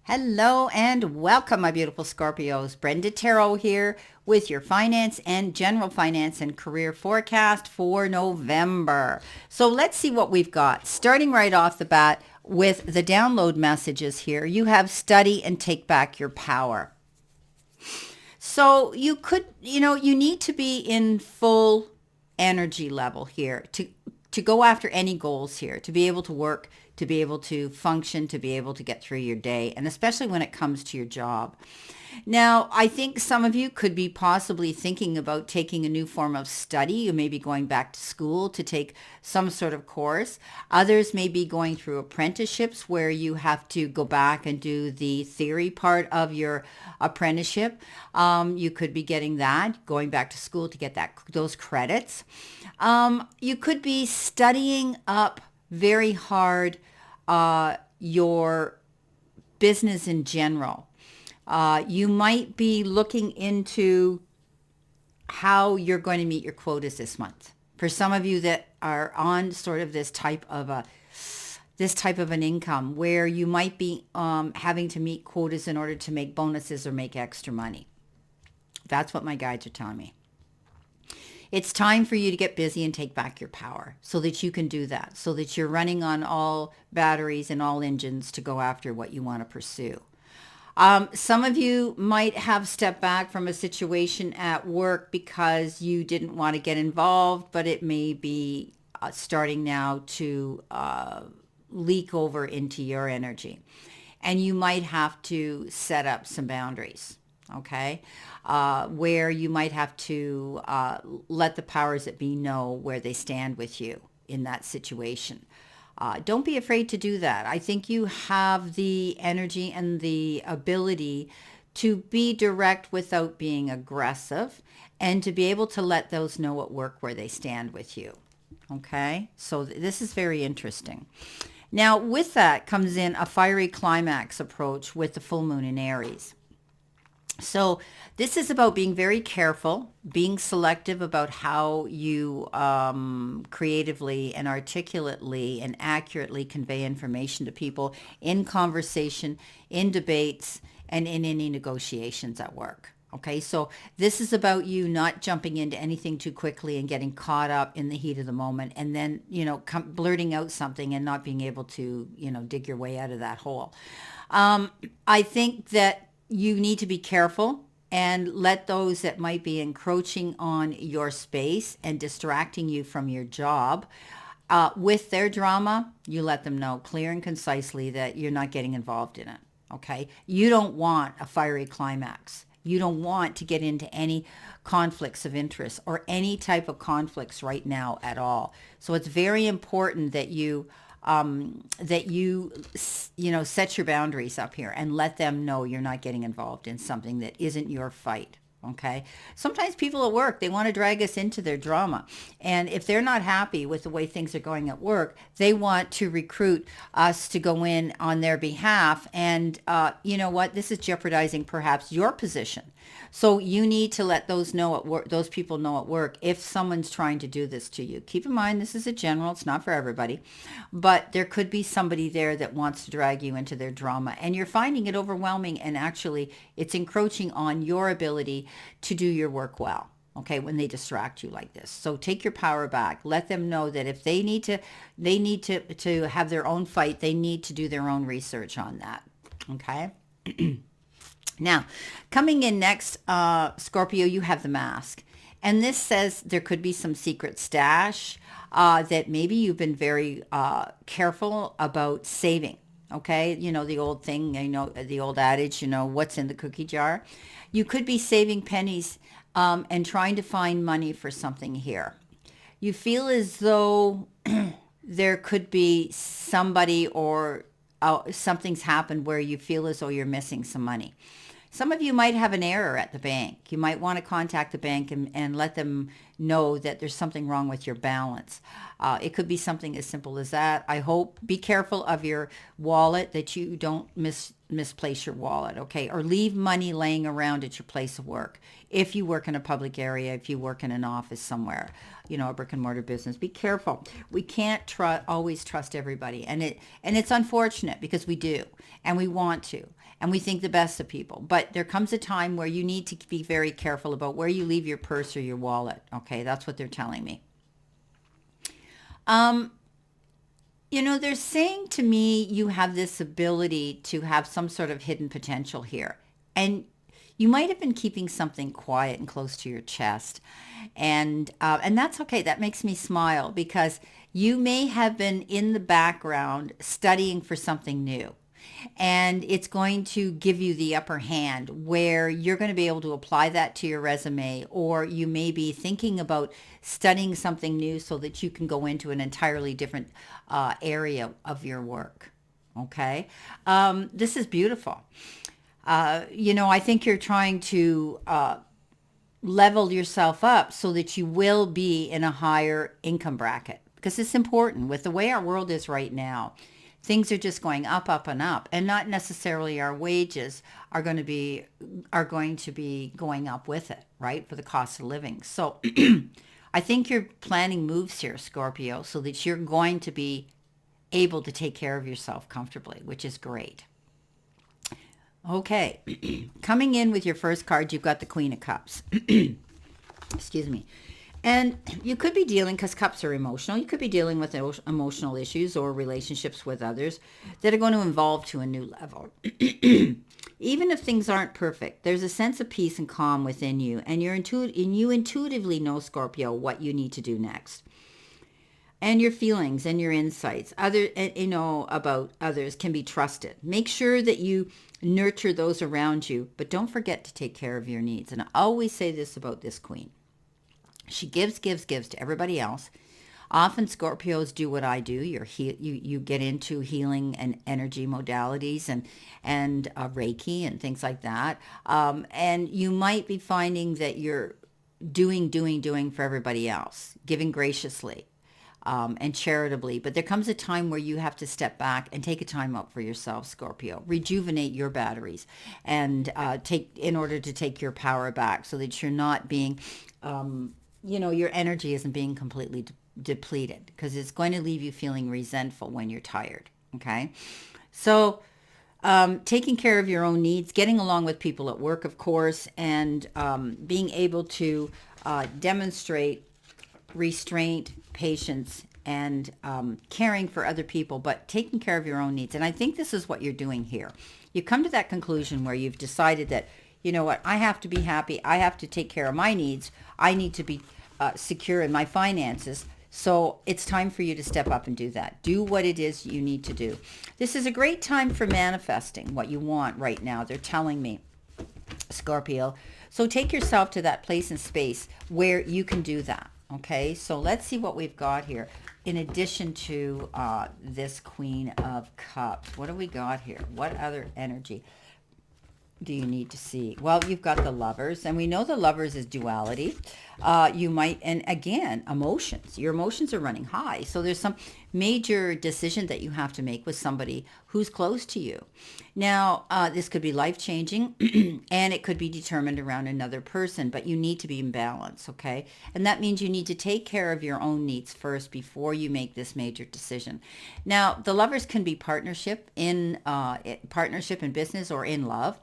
Hello and welcome, my beautiful Scorpios. Brenda Taro here with your finance and general finance and career forecast for November. So let's see what we've got. Starting right off the bat with the download messages here, you have study and take back your power. So you need to be in full energy level here to go after any goals here, to be able to work, to be able to function, to be able to get through your day, and especially when it comes to your job. Now, I think some of you could be possibly thinking about taking a new form of study. You may be going back to school to take some sort of course. Others may be going through apprenticeships where you have to go back and do the theory part of your apprenticeship. You could be getting that, going back to school to get those credits. You could be studying up very hard your business in general. You might be looking into how you're going to meet your quotas this month. For some of you that are on sort of this type of an income where you might be having to meet quotas in order to make bonuses or make extra money. That's what my guides are telling me. It's time for you to get busy and take back your power so that you can do that, so that you're running on all batteries and all engines to go after what you want to pursue. Some of you might have stepped back from a situation at work because you didn't want to get involved, but it may be starting now to leak over into your energy. And you might have to set up some boundaries, okay? Where you might have to let the powers that be know where they stand with you in that situation. Don't be afraid to do that. I think you have the energy and the ability to be direct without being aggressive and to be able to let those know at work where they stand with you. Okay? So this is very interesting. Now, with that comes in a fiery climax approach with the full moon in Aries. So this is about being very careful, being selective about how you creatively and articulately and accurately convey information to people in conversation, in debates, and in any negotiations at work. Okay, so this is about you not jumping into anything too quickly and getting caught up in the heat of the moment and then, blurting out something and not being able to, dig your way out of that hole. I think that you need to be careful and let those that might be encroaching on your space and distracting you from your job with their drama, you let them know clear and concisely that you're not getting involved in it. Okay? You don't want a fiery climax. You don't want to get into any conflicts of interest or any type of conflicts right now at all. So it's very important that you set your boundaries up here and let them know you're not getting involved in something that isn't your fight. Okay. Sometimes people at work, they want to drag us into their drama. And if they're not happy with the way things are going at work, they want to recruit us to go in on their behalf. And you know what? This is jeopardizing perhaps your position. So you need to let those people know at work if someone's trying to do this to you. Keep in mind, this is a general. It's not for everybody. But there could be somebody there that wants to drag you into their drama. And you're finding it overwhelming. And actually, it's encroaching on your ability to do your work well. Okay, when they distract you like this. So take your power back. Let them know that if they need to have their own fight, they need to do their own research on that. Okay. Now, coming in next, Scorpio, you have the mask. And this says there could be some secret stash that maybe you've been very careful about saving. Okay, the old thing, the old adage, what's in the cookie jar. You could be saving pennies and trying to find money for something here. You feel as though there could be somebody or something's happened where you feel as though you're missing some money. Some of you might have an error at the bank. You might want to contact the bank and let them know that there's something wrong with your balance. It could be something as simple as that. I hope be careful of your wallet, that you don't misplace your wallet, okay? Or leave money laying around at your place of work. If you work in a public area, if you work in an office somewhere, a brick and mortar business, be careful. We can't always trust everybody. And it's unfortunate because we do, and we want to, and we think the best of people. But there comes a time where you need to be very careful about where you leave your purse or your wallet, okay? That's what they're telling me. They're saying to me you have this ability to have some sort of hidden potential here. And you might have been keeping something quiet and close to your chest. And that's okay. That makes me smile because you may have been in the background studying for something new. And it's going to give you the upper hand where you're going to be able to apply that to your resume, or you may be thinking about studying something new so that you can go into an entirely different area of your work. Okay. This is beautiful. I think you're trying to level yourself up so that you will be in a higher income bracket, because it's important with the way our world is right now. Things are just going up, up, and up, and not necessarily our wages are going to be going up with it, right? For the cost of living. So I think you're planning moves here, Scorpio, so that you're going to be able to take care of yourself comfortably, which is great. Okay. Coming in with your first card, you've got the Queen of Cups. Excuse me. And you could be dealing, because cups are emotional, you could be dealing with emotional issues or relationships with others that are going to evolve to a new level. Even if things aren't perfect, there's a sense of peace and calm within you, and you intuitively know, Scorpio, what you need to do next. And your feelings and your insights about others can be trusted. Make sure that you nurture those around you, but don't forget to take care of your needs. And I always say this about this queen. She gives to everybody else. Often Scorpios do what I do. You get into healing and energy modalities and Reiki and things like that. And you might be finding that you're doing for everybody else, giving graciously and charitably. But there comes a time where you have to step back and take a time out for yourself, Scorpio. Rejuvenate your batteries and in order to take your power back, so that you're not being your energy isn't being completely depleted, because it's going to leave you feeling resentful when you're tired. Okay. So taking care of your own needs, getting along with people at work, of course, and being able to demonstrate restraint, patience, and caring for other people, but taking care of your own needs. And I think this is what you're doing here. You come to that conclusion where you've decided that, you know what, I have to be happy. I have to take care of my needs. I need to be secure in my finances. So it's time for you to step up and do that. Do what it is you need to do. This is a great time for manifesting what you want right now. They're telling me, Scorpio. So take yourself to that place and space where you can do that. Okay, so let's see what we've got here. In addition to this Queen of Cups, what do we got here? What other energy do you need to see? Well, you've got the Lovers, and we know the Lovers is duality. You might, and again, emotions. Your emotions are running high. So there's some major decision that you have to make with somebody who's close to you. Now, this could be life-changing, and it could be determined around another person, but you need to be in balance, okay? And that means you need to take care of your own needs first before you make this major decision. Now, the Lovers can be partnership in business or in love.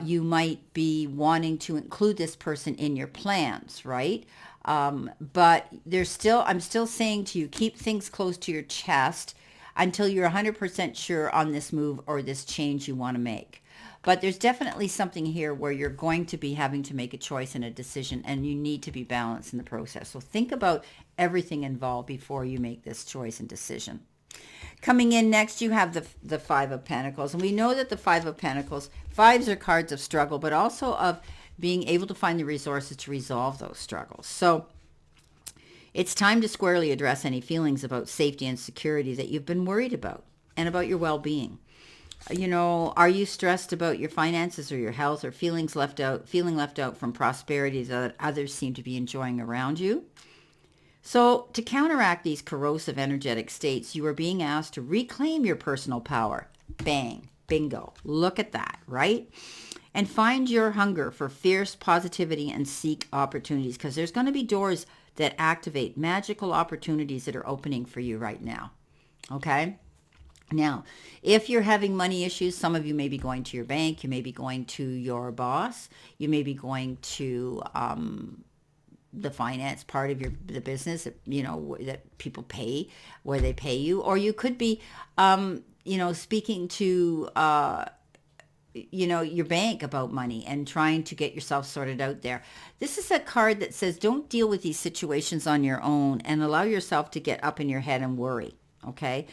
You might be wanting to include this person in your plans, right? But I'm still saying to you, keep things close to your chest until you're 100% sure on this move or this change you want to make. But there's definitely something here where you're going to be having to make a choice and a decision, and you need to be balanced in the process. So think about everything involved before you make this choice and decision. Coming in next, you have the Five of Pentacles. And we know that the Five of Pentacles, fives are cards of struggle, but also of being able to find the resources to resolve those struggles. So it's time to squarely address any feelings about safety and security that you've been worried about, and about your well-being. Are you stressed about your finances or your health, or feeling left out from prosperity that others seem to be enjoying around you? So to counteract these corrosive energetic states, you are being asked to reclaim your personal power. Bang. Bingo. Look at that, right? And find your hunger for fierce positivity and seek opportunities, because there's going to be doors that activate magical opportunities that are opening for you right now. Okay? Now, if you're having money issues, some of you may be going to your bank, you may be going to your boss, you may be going to the finance part of the business that, that people pay, where they pay you, or you could be, speaking to, your bank about money and trying to get yourself sorted out there. This is a card that says don't deal with these situations on your own and allow yourself to get up in your head and worry. Okay.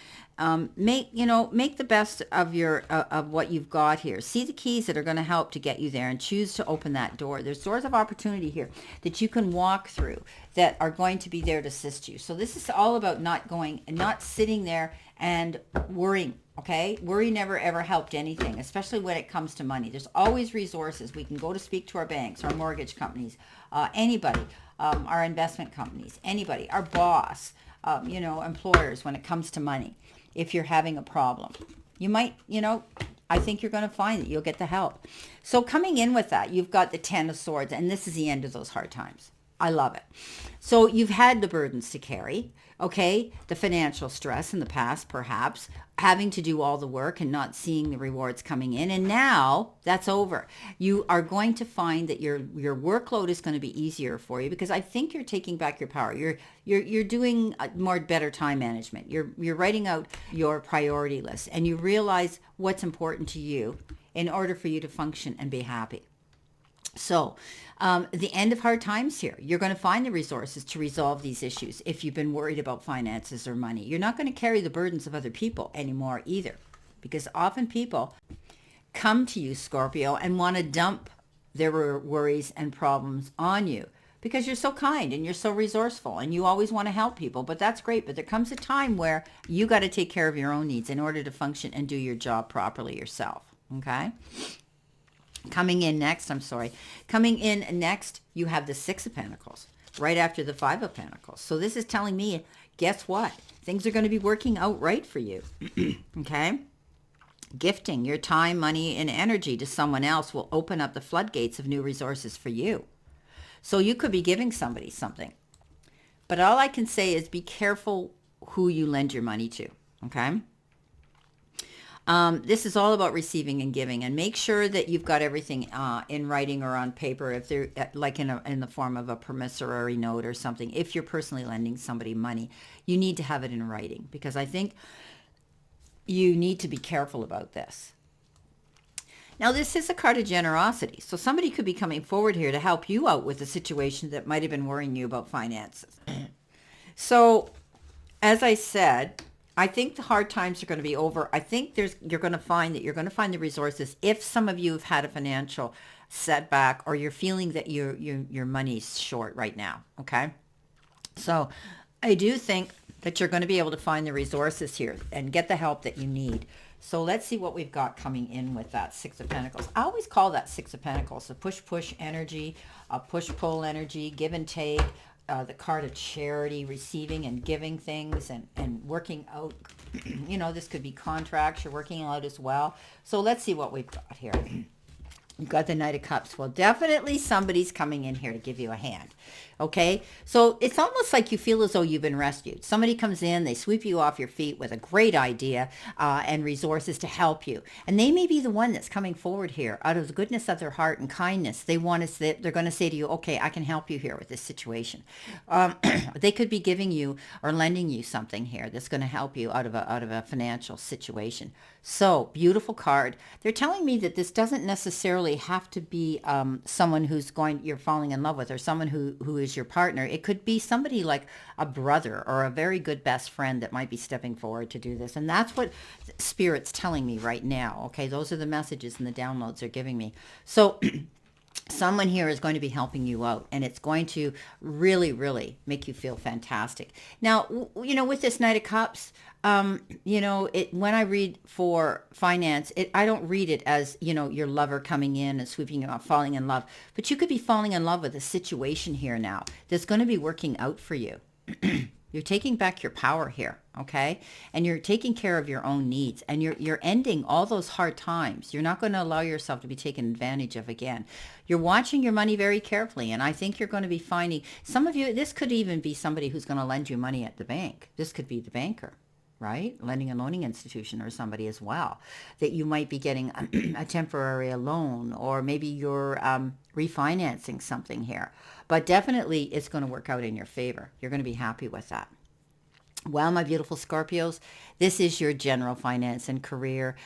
Make the best of of what you've got here. See the keys that are going to help to get you there and choose to open that door. There's doors of opportunity here that you can walk through that are going to be there to assist you. So this is all about not sitting there and worrying. Okay. Worry never ever helped anything, especially when it comes to money. There's always resources. We can go to speak to our banks, our mortgage companies, anybody, our investment companies, anybody, our boss, employers when it comes to money. If you're having a problem, you might, I think you're going to find that you'll get the help. So coming in with that, you've got the 10 of Swords, and this is the end of those hard times. I love it. So you've had the burdens to carry, okay? The financial stress in the past, perhaps, having to do all the work and not seeing the rewards coming in. And now that's over. You are going to find that your workload is going to be easier for you, because I think you're taking back your power. You're doing better time management. You're writing out your priority list, and you realize what's important to you in order for you to function and be happy. So the end of hard times here, you're going to find the resources to resolve these issues. If you've been worried about finances or money, you're not going to carry the burdens of other people anymore either, because often people come to you, Scorpio, and want to dump their worries and problems on you because you're so kind and you're so resourceful and you always want to help people. But that's great. But there comes a time where you got to take care of your own needs in order to function and do your job properly yourself. Okay? Coming in next, you have the 6 of Pentacles right after the 5 of Pentacles. So this is telling me, guess what? Things are going to be working out right for you. Okay? Gifting your time, money, and energy to someone else will open up the floodgates of new resources for you. So you could be giving somebody something. But all I can say is be careful who you lend your money to. Okay? This is all about receiving and giving, and make sure that you've got everything in writing or on paper, if they're like in the form of a promissory note or something. If you're personally lending somebody money, you need to have it in writing, because I think you need to be careful about this. Now, this is a card of generosity. So somebody could be coming forward here to help you out with a situation that might have been worrying you about finances. So, as I said, I think the hard times are going to be over. I think you're going to find the resources. If some of you have had a financial setback, or you're feeling that your money's short right now, okay? So I do think that you're going to be able to find the resources here and get the help that you need. So let's see what we've got coming in with that 6 of Pentacles. I always call that 6 of Pentacles a push-push energy, a push-pull energy, give and take. The card of charity, receiving and giving things and working out. This could be contracts you're working out as well. So let's see what we've got here. You've got the Knight of Cups. Well, definitely somebody's coming in here to give you a hand. Okay? So it's almost like you feel as though you've been rescued. Somebody comes in, they sweep you off your feet with a great idea and resources to help you. And they may be the one that's coming forward here out of the goodness of their heart and kindness. They're going to say to you, okay, I can help you here with this situation. They could be giving you or lending you something here that's going to help you out of a financial situation. So, beautiful card. They're telling me that this doesn't necessarily have to be someone you're falling in love with, or someone who is your partner. It could be somebody like a brother or a very good best friend that might be stepping forward to do this. And that's what Spirit's telling me right now. Okay, those are the messages and the downloads they're giving me. So someone here is going to be helping you out, and it's going to really, really make you feel fantastic. Now, with this Knight of Cups, when I read for finance, I don't read it as, your lover coming in and sweeping you off, falling in love. But you could be falling in love with a situation here now that's going to be working out for you. You're taking back your power here, okay? And you're taking care of your own needs, and you're ending all those hard times. You're not going to allow yourself to be taken advantage of again. You're watching your money very carefully, and I think you're going to be finding some of you, this could even be somebody who's going to lend you money at the bank. This could be the banker, right? Lending and loaning institution or somebody as well, that you might be getting a temporary loan, or maybe you're refinancing something here. But definitely it's going to work out in your favor. You're going to be happy with that. Well, my beautiful Scorpios, this is your general finance and career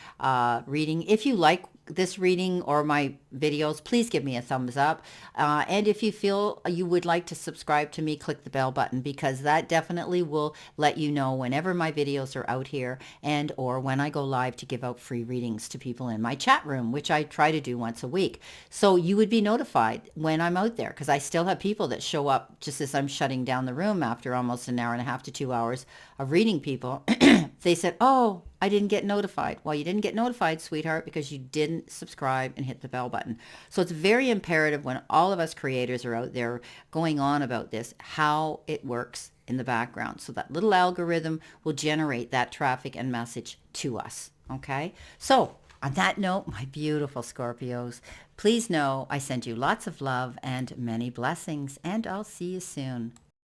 reading. If you like this reading or my videos, please give me a thumbs up. And if you feel you would like to subscribe to me, click the bell button, because that definitely will let you know whenever my videos are out here, and or when I go live to give out free readings to people in my chat room, which I try to do once a week. So you would be notified when I'm out there, because I still have people that show up just as I'm shutting down the room after almost an hour and a half to 2 hours of reading people. They said, oh, I didn't get notified. Well, you didn't get notified, sweetheart, because you didn't subscribe and hit the bell button. So it's very imperative when all of us creators are out there going on about this, how it works in the background. So that little algorithm will generate that traffic and message to us. Okay. So on that note, my beautiful Scorpios, please know I send you lots of love and many blessings, and I'll see you soon.